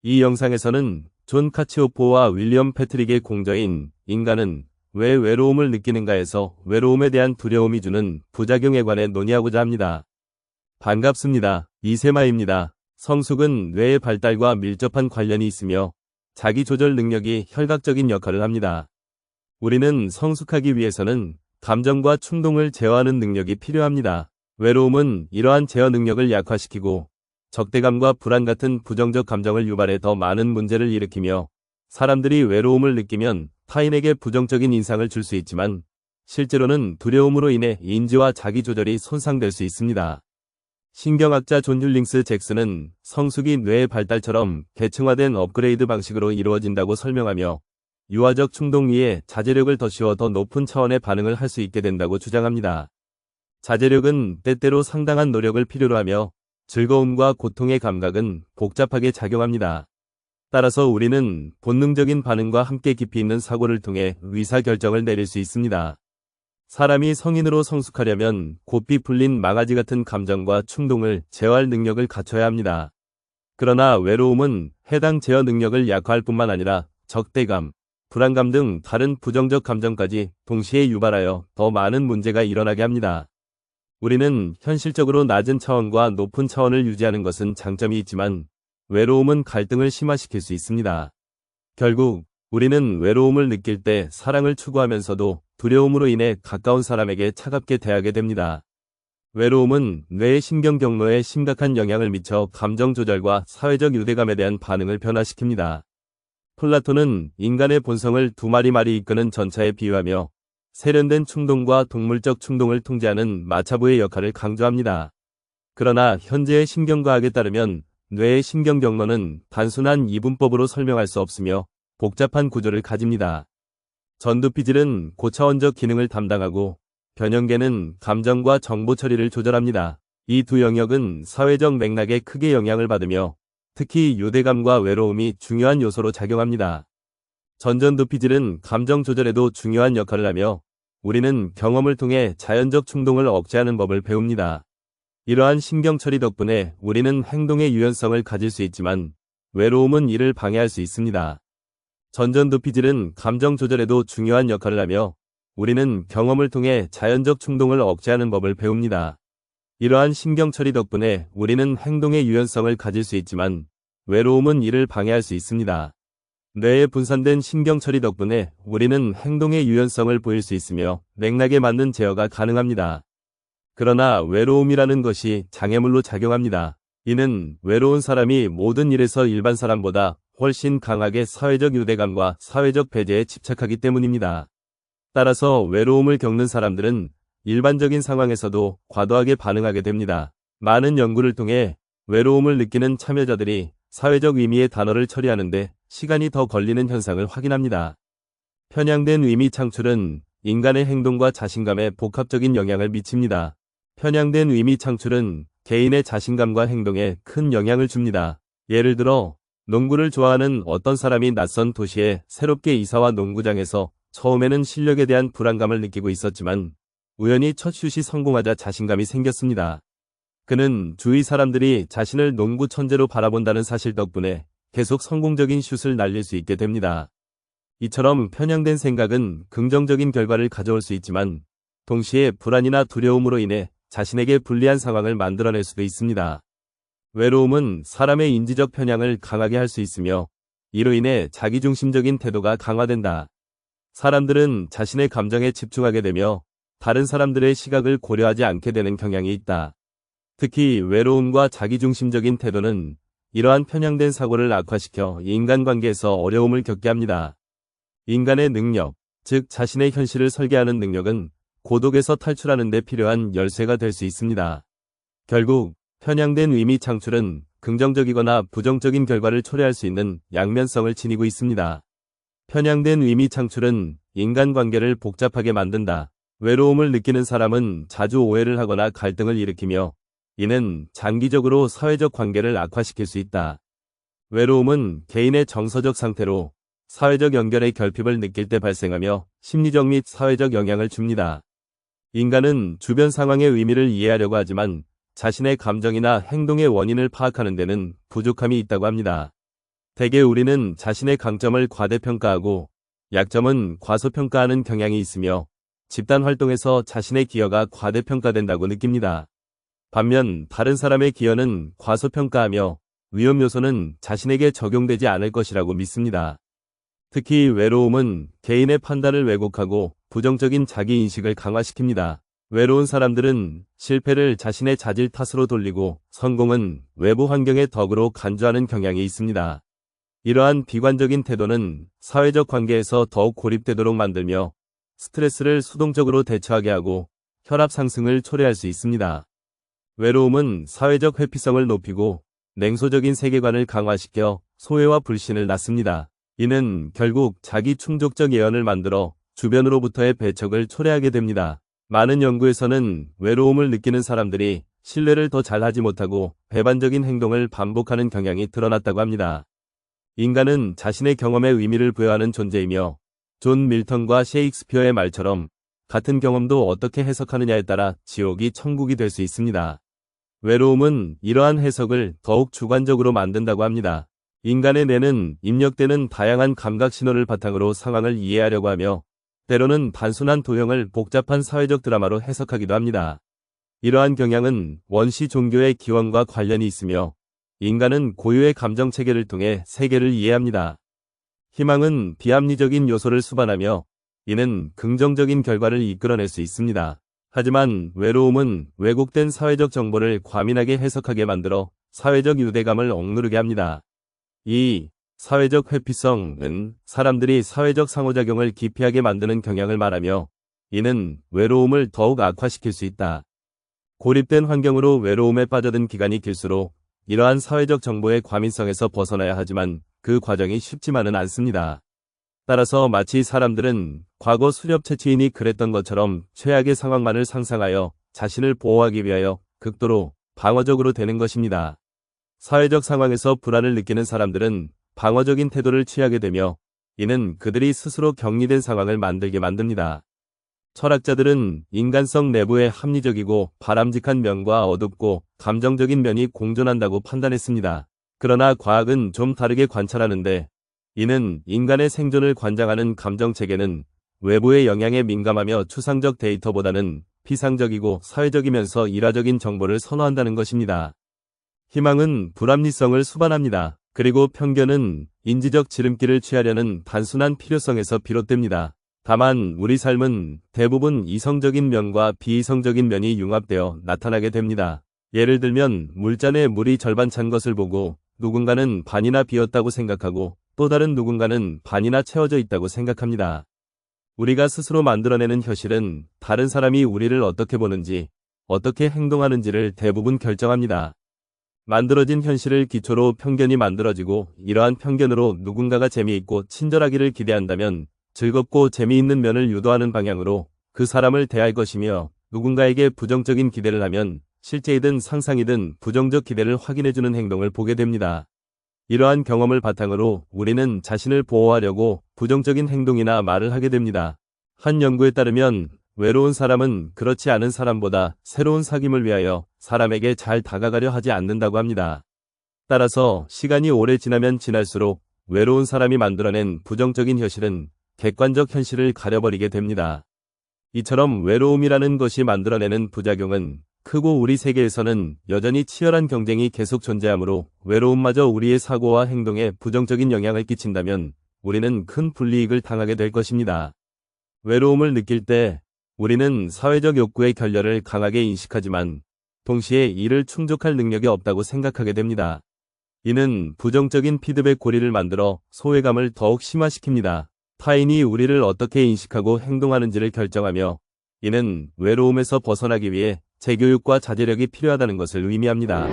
이 영상에서는 존 카치오포와 윌리엄 패트릭의 공저인 인간은 왜 외로움을 느끼는가에서 외로움에 대한 두려움이 주는 부작용에 관해 논의하고자 합니다. 반갑습니다. 이세마입니다. 성숙은 뇌의 발달과 밀접한 관련이 있으며 자기 조절 능력이 혈각적인 역할을 합니다. 우리는 성숙하기 위해서는 감정과 충동을 제어하는 능력이 필요합니다. 외로움은 이러한 제어 능력을 약화시키고 적대감과 불안 같은 부정적 감정을 유발해 더 많은 문제를 일으키며, 사람들이 외로움을 느끼면 타인에게 부정적인 인상을 줄 수 있지만 실제로는 두려움으로 인해 인지와 자기 조절이 손상될 수 있습니다. 신경학자 존 율링스 잭슨은 성숙이 뇌의 발달처럼 계층화된 업그레이드 방식으로 이루어진다고 설명하며, 유아적 충동 위에 자제력을 더 씌워 더 높은 차원의 반응을 할 수 있게 된다고 주장합니다. 자제력은 때때로 상당한 노력을 필요로 하며 즐거움과 고통의 감각은 복잡하게 작용합니다. 따라서 우리는 본능적인 반응과 함께 깊이 있는 사고를 통해 의사결정을 내릴 수 있습니다. 사람이 성인으로 성숙하려면 고삐 풀린 망아지 같은 감정과 충동을 제어할 능력을 갖춰야 합니다. 그러나 외로움은 해당 제어 능력을 약화할 뿐만 아니라 적대감, 불안감 등 다른 부정적 감정까지 동시에 유발하여 더 많은 문제가 일어나게 합니다. 우리는 현실적으로 낮은 차원과 높은 차원을 유지하는 것은 장점이 있지만 외로움은 갈등을 심화시킬 수 있습니다. 결국 우리는 외로움을 느낄 때 사랑을 추구하면서도 두려움으로 인해 가까운 사람에게 차갑게 대하게 됩니다. 외로움은 뇌의 신경 경로에 심각한 영향을 미쳐 감정 조절과 사회적 유대감에 대한 반응을 변화시킵니다. 플라톤은 인간의 본성을 두 마리 말이 이끄는 전차에 비유하며 세련된 충동과 동물적 충동을 통제하는 마차부의 역할을 강조합니다. 그러나 현재의 신경과학에 따르면 뇌의 신경 경로는 단순한 이분법으로 설명할 수 없으며 복잡한 구조를 가집니다. 전두피질은 고차원적 기능을 담당하고 변형계는 감정과 정보 처리를 조절합니다. 이 두 영역은 사회적 맥락에 크게 영향을 받으며 특히 유대감과 외로움이 중요한 요소로 작용합니다. 전두피질은 감정 조절에도 중요한 역할을 하며 우리는 경험을 통해 자연적 충동을 억제하는 법을 배웁니다. 이러한 신경 처리 덕분에 우리는 행동의 유연성을 가질 수 있지만 외로움은 이를 방해할 수 있습니다. 전두피질은 감정 조절에도 중요한 역할을 하며 우리는 경험을 통해 자연적 충동을 억제하는 법을 배웁니다. 이러한 신경 처리 덕분에 우리는 행동의 유연성을 가질 수 있지만 외로움은 이를 방해할 수 있습니다. 뇌에 분산된 신경 처리 덕분에 우리는 행동의 유연성을 보일 수 있으며 맥락에 맞는 제어가 가능합니다. 그러나 외로움이라는 것이 장애물로 작용합니다. 이는 외로운 사람이 모든 일에서 일반 사람보다 훨씬 강하게 사회적 유대감과 사회적 배제에 집착하기 때문입니다. 따라서 외로움을 겪는 사람들은 일반적인 상황에서도 과도하게 반응하게 됩니다. 많은 연구를 통해 외로움을 느끼는 참여자들이 사회적 의미의 단어를 처리하는데 시간이 더 걸리는 현상을 확인합니다. 편향된 의미 창출은 인간의 행동과 자신감에 복합적인 영향을 미칩니다. 편향된 의미 창출은 개인의 자신감과 행동에 큰 영향을 줍니다. 예를 들어 농구를 좋아하는 어떤 사람이 낯선 도시에 새롭게 이사와 농구장에서 처음에는 실력에 대한 불안감을 느끼고 있었지만 우연히 첫 슛이 성공하자 자신감이 생겼습니다. 그는 주위 사람들이 자신을 농구 천재로 바라본다는 사실 덕분에 계속 성공적인 슛을 날릴 수 있게 됩니다. 이처럼 편향된 생각은 긍정적인 결과를 가져올 수 있지만 동시에 불안이나 두려움으로 인해 자신에게 불리한 상황을 만들어낼 수도 있습니다. 외로움은 사람의 인지적 편향을 강하게 할 수 있으며 이로 인해 자기중심적인 태도가 강화된다. 사람들은 자신의 감정에 집중하게 되며 다른 사람들의 시각을 고려하지 않게 되는 경향이 있다. 특히 외로움과 자기중심적인 태도는 이러한 편향된 사고를 악화시켜 인간관계에서 어려움을 겪게 합니다. 인간의 능력, 즉 자신의 현실을 설계하는 능력은 고독에서 탈출하는 데 필요한 열쇠가 될 수 있습니다. 결국 편향된 의미 창출은 긍정적이거나 부정적인 결과를 초래할 수 있는 양면성을 지니고 있습니다. 편향된 의미 창출은 인간관계를 복잡하게 만든다. 외로움을 느끼는 사람은 자주 오해를 하거나 갈등을 일으키며 이는 장기적으로 사회적 관계를 악화시킬 수 있다. 외로움은 개인의 정서적 상태로 사회적 연결의 결핍을 느낄 때 발생하며 심리적 및 사회적 영향을 줍니다. 인간은 주변 상황의 의미를 이해하려고 하지만 자신의 감정이나 행동의 원인을 파악하는 데는 부족함이 있다고 합니다. 대개 우리는 자신의 강점을 과대평가하고 약점은 과소평가하는 경향이 있으며 집단 활동에서 자신의 기여가 과대평가된다고 느낍니다. 반면 다른 사람의 기여는 과소평가하며 위험 요소는 자신에게 적용되지 않을 것이라고 믿습니다. 특히 외로움은 개인의 판단을 왜곡하고 부정적인 자기인식을 강화시킵니다. 외로운 사람들은 실패를 자신의 자질 탓으로 돌리고 성공은 외부 환경의 덕으로 간주하는 경향이 있습니다. 이러한 비관적인 태도는 사회적 관계에서 더욱 고립되도록 만들며 스트레스를 수동적으로 대처하게 하고 혈압 상승을 초래할 수 있습니다. 외로움은 사회적 회피성을 높이고 냉소적인 세계관을 강화시켜 소외와 불신을 낳습니다. 이는 결국 자기 충족적 예언을 만들어 주변으로부터의 배척을 초래하게 됩니다. 많은 연구에서는 외로움을 느끼는 사람들이 신뢰를 더 잘하지 못하고 배반적인 행동을 반복하는 경향이 드러났다고 합니다. 인간은 자신의 경험에 의미를 부여하는 존재이며 존 밀턴과 셰익스피어의 말처럼 같은 경험도 어떻게 해석하느냐에 따라 지옥이 천국이 될 수 있습니다. 외로움은 이러한 해석을 더욱 주관적으로 만든다고 합니다. 인간의 뇌는 입력되는 다양한 감각 신호를 바탕으로 상황을 이해하려고 하며 때로는 단순한 도형을 복잡한 사회적 드라마로 해석하기도 합니다. 이러한 경향은 원시 종교의 기원과 관련이 있으며 인간은 고유의 감정 체계를 통해 세계를 이해합니다. 희망은 비합리적인 요소를 수반하며 이는 긍정적인 결과를 이끌어낼 수 있습니다. 하지만 외로움은 왜곡된 사회적 정보를 과민하게 해석하게 만들어 사회적 유대감을 억누르게 합니다. 이 사회적 회피성은 사람들이 사회적 상호작용을 기피하게 만드는 경향을 말하며 이는 외로움을 더욱 악화시킬 수 있다. 고립된 환경으로 외로움에 빠져든 기간이 길수록 이러한 사회적 정보의 과민성에서 벗어나야 하지만 그 과정이 쉽지만은 않습니다. 따라서 마치 사람들은 과거 수렵 채취인이 그랬던 것처럼 최악의 상황만을 상상하여 자신을 보호하기 위하여 극도로 방어적으로 되는 것입니다. 사회적 상황에서 불안을 느끼는 사람들은 방어적인 태도를 취하게 되며 이는 그들이 스스로 격리된 상황을 만들게 만듭니다. 철학자들은 인간성 내부의 합리적이고 바람직한 면과 어둡고 감정적인 면이 공존한다고 판단했습니다. 그러나 과학은 좀 다르게 관찰하는데 이는 인간의 생존을 관장하는 감정체계는 외부의 영향에 민감하며 추상적 데이터보다는 피상적이고 사회적이면서 일화적인 정보를 선호한다는 것입니다. 희망은 불합리성을 수반합니다. 그리고 편견은 인지적 지름길을 취하려는 단순한 필요성에서 비롯됩니다. 다만 우리 삶은 대부분 이성적인 면과 비이성적인 면이 융합되어 나타나게 됩니다. 예를 들면 물잔에 물이 절반 찬 것을 보고 누군가는 반이나 비었다고 생각하고 또 다른 누군가는 반이나 채워져 있다고 생각합니다. 우리가 스스로 만들어내는 현실은 다른 사람이 우리를 어떻게 보는지, 어떻게 행동하는지를 대부분 결정합니다. 만들어진 현실을 기초로 편견이 만들어지고 이러한 편견으로 누군가가 재미있고 친절하기를 기대한다면 즐겁고 재미있는 면을 유도하는 방향으로 그 사람을 대할 것이며 누군가에게 부정적인 기대를 하면 실제이든 상상이든 부정적 기대를 확인해주는 행동을 보게 됩니다. 이러한 경험을 바탕으로 우리는 자신을 보호하려고 부정적인 행동이나 말을 하게 됩니다. 한 연구에 따르면 외로운 사람은 그렇지 않은 사람보다 새로운 사귐을 위하여 사람에게 잘 다가가려 하지 않는다고 합니다. 따라서 시간이 오래 지나면 지날수록 외로운 사람이 만들어낸 부정적인 현실은 객관적 현실을 가려버리게 됩니다. 이처럼 외로움이라는 것이 만들어내는 부작용은 크고 우리 세계에서는 여전히 치열한 경쟁이 계속 존재하므로 외로움마저 우리의 사고와 행동에 부정적인 영향을 끼친다면 우리는 큰 불이익을 당하게 될 것입니다. 외로움을 느낄 때 우리는 사회적 욕구의 결렬을 강하게 인식하지만 동시에 이를 충족할 능력이 없다고 생각하게 됩니다. 이는 부정적인 피드백 고리를 만들어 소외감을 더욱 심화시킵니다. 타인이 우리를 어떻게 인식하고 행동하는지를 결정하며 이는 외로움에서 벗어나기 위해 재교육과 자제력이 필요하다는 것을 의미합니다.